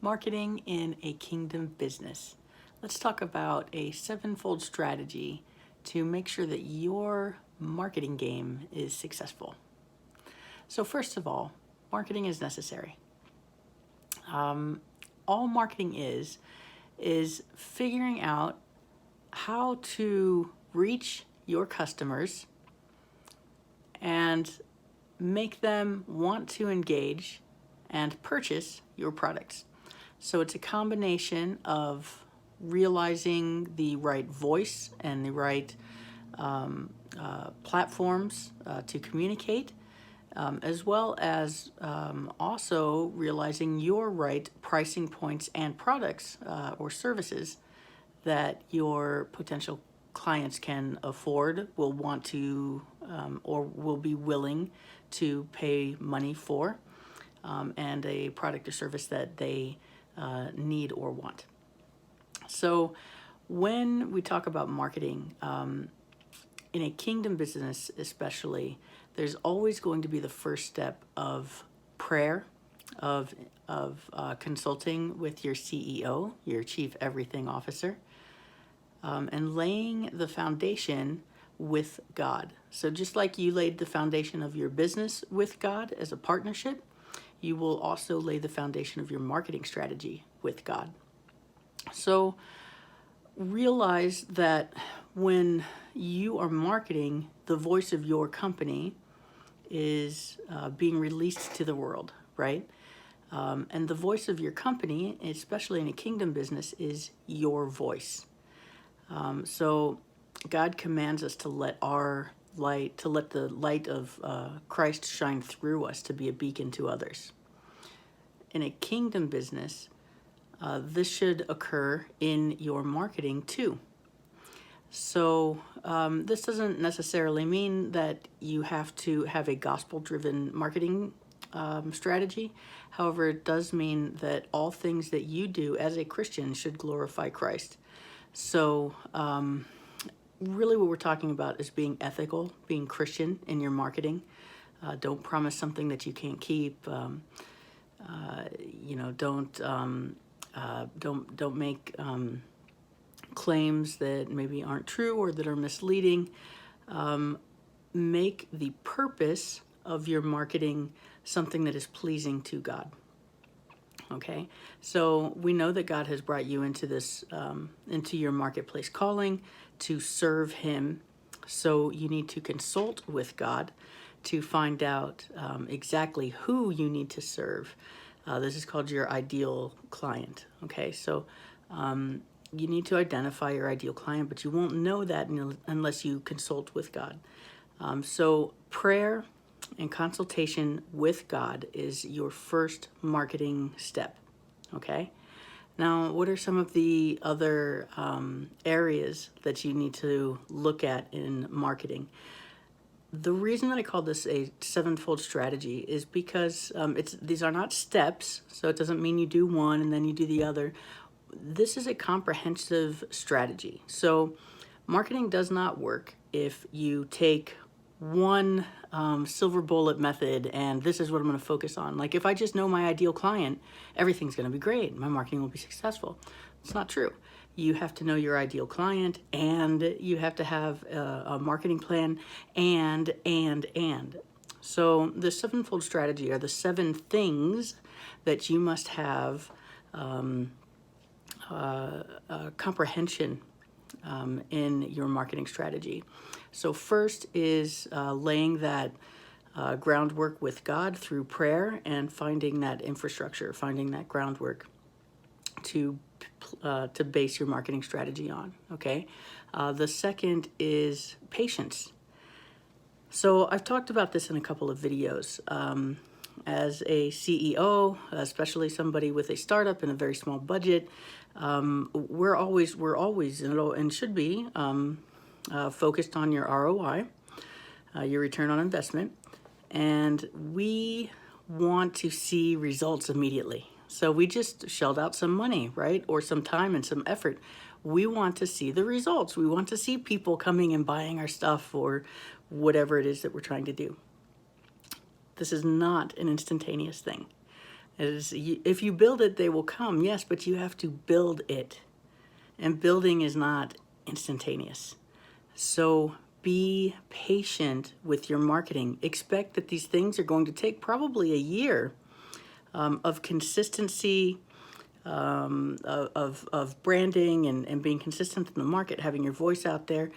Marketing in a kingdom business. Let's talk about a sevenfold strategy to make sure that your marketing game is successful. So first of all, marketing is necessary. All marketing is figuring out how to reach your customers and make them want to engage and purchase your products. So it's a combination of realizing the right voice and the right platforms to communicate, as well as also realizing your right pricing points and products or services that your potential clients can afford, will want to, or will be willing to pay money for, and a product or service that they need or want. So when we talk about marketing, in a kingdom business especially, there's always going to be the first step of prayer, of consulting with your CEO, your Chief Everything Officer, and laying the foundation with God. So just like you laid the foundation of your business with God as a partnership, you will also lay the foundation of your marketing strategy with God. So realize that when you are marketing, the voice of your company is being released to the world, right? And the voice of your company, especially in a kingdom business, is your voice. So God commands us to let the light of Christ shine through us, to be a beacon to others. In a kingdom business, this should occur in your marketing too. So this doesn't necessarily mean that you have to have a gospel-driven marketing strategy. However, it does mean that all things that you do as a Christian should glorify Christ. So really what we're talking about is being ethical, being Christian in your marketing. Don't promise something that you can't keep. Don't make claims that maybe aren't true or that are misleading. Make the purpose of your marketing something that is pleasing to God. Okay, so we know that God has brought you into this, into your marketplace calling to serve Him. So you need to consult with God to find out exactly who you need to serve. This is called your ideal client. Okay, so you need to identify your ideal client, but you won't know that unless you consult with God. So prayer and consultation with God is your first marketing step, okay? Now, what are some of the other areas that you need to look at in marketing? The reason that I call this a sevenfold strategy is because these are not steps, so it doesn't mean you do one and then you do the other. This is a comprehensive strategy. So marketing does not work if you take one silver bullet method and this is what I'm going to focus on. Like if I just know my ideal client, everything's going to be great. My marketing will be successful. It's not true. You have to know your ideal client, and you have to have a marketing plan, and. So the sevenfold strategy are the 7 things that you must have comprehension in your marketing strategy. So first is laying that groundwork with God through prayer and finding that infrastructure, finding that groundwork to base your marketing strategy on, okay? The second is patience. So I've talked about this in a couple of videos. As a CEO, especially somebody with a startup and a very small budget, we're always and should be focused on your ROI, your return on investment, and we want to see results immediately. So we just shelled out some money, right? Or some time and some effort. We want to see the results. We want to see people coming and buying our stuff or whatever it is that we're trying to do. This is not an instantaneous thing. If you build it, they will come. Yes, but you have to build it. And building is not instantaneous. So be patient with your marketing. Expect that these things are going to take probably a year of consistency, of branding and being consistent in the market, having your voice out there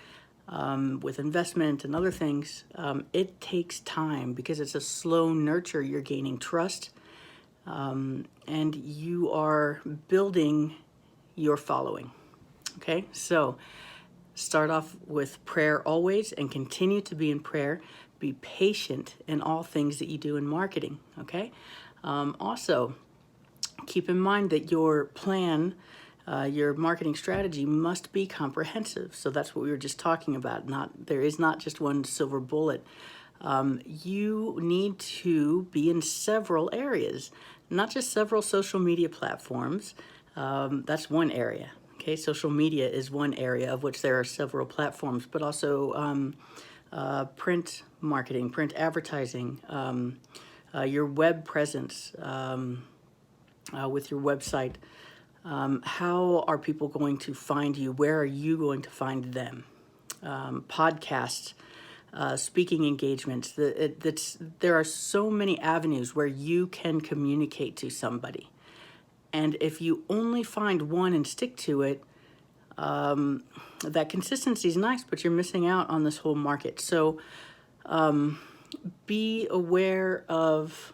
with investment and other things. It takes time because it's a slow nurture. You're gaining trust and you are building your following. Okay, so start off with prayer always and continue to be in prayer. Be patient in all things that you do in marketing. Okay, also keep in mind that your plan, your marketing strategy must be comprehensive. So that's what we were just talking about. There is not just one silver bullet. You need to be in several areas, not just several social media platforms. That's one area. Okay, social media is one area of which there are several platforms, but also print marketing, print advertising, your web presence with your website. How are people going to find you? Where are you going to find them? Podcasts, speaking engagements. There are so many avenues where you can communicate to somebody. And if you only find one and stick to it, that consistency is nice, but you're missing out on this whole market. So be aware of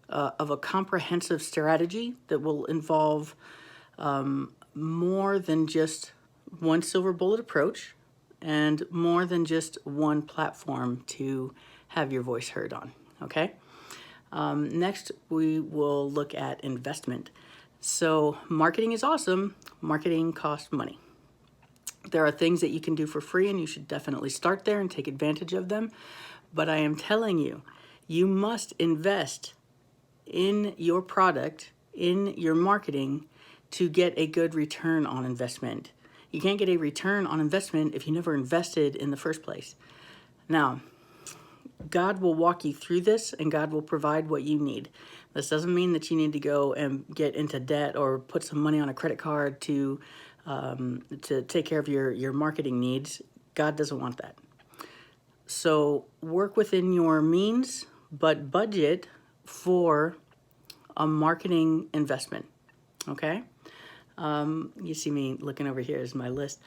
a comprehensive strategy that will involve more than just one silver bullet approach and more than just one platform to have your voice heard on. Okay? Next, we will look at investment. So marketing is awesome. Marketing costs money. There are things that you can do for free, and you should definitely start there and take advantage of them. But I am telling you, you must invest in your product, in your marketing, to get a good return on investment. You can't get a return on investment if you never invested in the first place. Now, God will walk you through this and God will provide what you need. This doesn't mean that you need to go and get into debt or put some money on a credit card to take care of your marketing needs. God doesn't want that. So work within your means, but budget for a marketing investment. Okay? You see me looking over here is my list.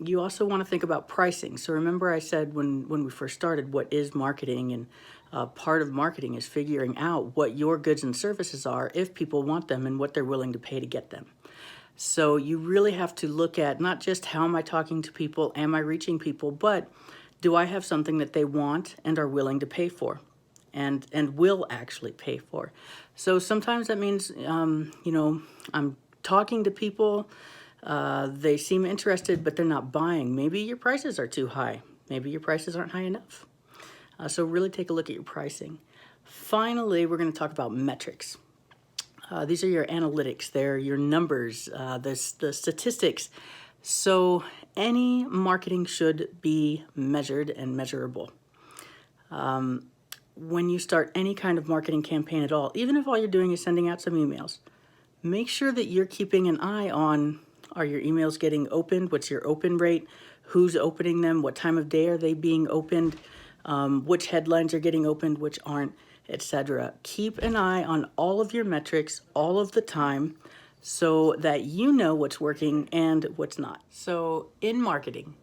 You also want to think about pricing. So remember I said when we first started, what is marketing? And part of marketing is figuring out what your goods and services are, if people want them, and what they're willing to pay to get them. So you really have to look at not just how am I talking to people, am I reaching people, but do I have something that they want and are willing to pay for and will actually pay for? So sometimes that means, I'm talking to people, they seem interested, but they're not buying. Maybe your prices are too high. Maybe your prices aren't high enough. So really take a look at your pricing. Finally, we're going to talk about metrics. These are your analytics. They're your numbers, the statistics. So any marketing should be measured and measurable. When you start any kind of marketing campaign at all, even if all you're doing is sending out some emails, make sure that you're keeping an eye on, are your emails getting opened? What's your open rate? Who's opening them? What time of day are they being opened? Which headlines are getting opened, which aren't, etc. Keep an eye on all of your metrics all of the time so that you know what's working and what's not. So in marketing,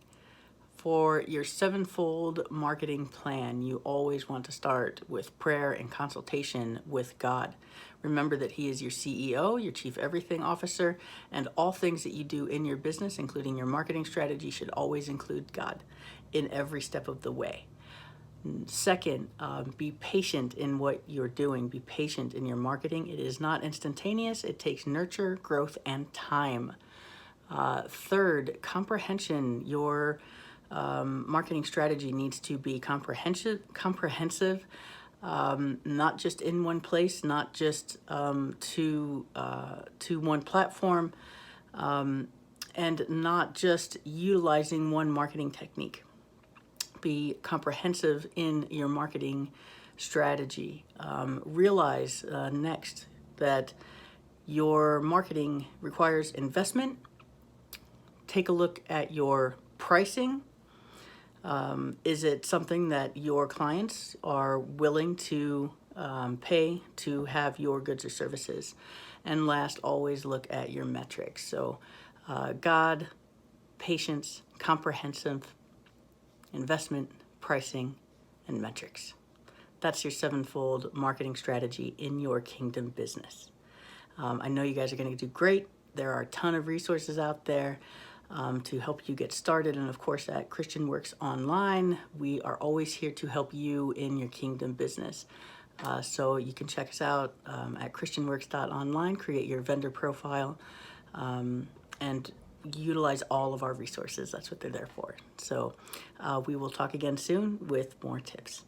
for your sevenfold marketing plan, you always want to start with prayer and consultation with God. Remember that He is your CEO, your Chief Everything Officer, and all things that you do in your business, including your marketing strategy, should always include God in every step of the way. Second, be patient in what you're doing. Be patient in your marketing. It is not instantaneous. It takes nurture, growth, and time. Third, comprehension. Your marketing strategy needs to be comprehensive, not just in one place, not just to one platform, and not just utilizing one marketing technique. Be comprehensive in your marketing strategy. Realize next that your marketing requires investment. Take a look at your pricing. Is it something that your clients are willing to pay to have your goods or services? And last, always look at your metrics. So God, patience, comprehensive, investment, pricing, and metrics. That's your sevenfold marketing strategy in your kingdom business. I know you guys are going to do great. There are a ton of resources out there to help you get started. And of course, at Christian Works Online, we are always here to help you in your kingdom business. So you can check us out at CHRISTIANWORKS.online, create your vendor profile, and utilize all of our resources. That's what they're there for. So we will talk again soon with more tips.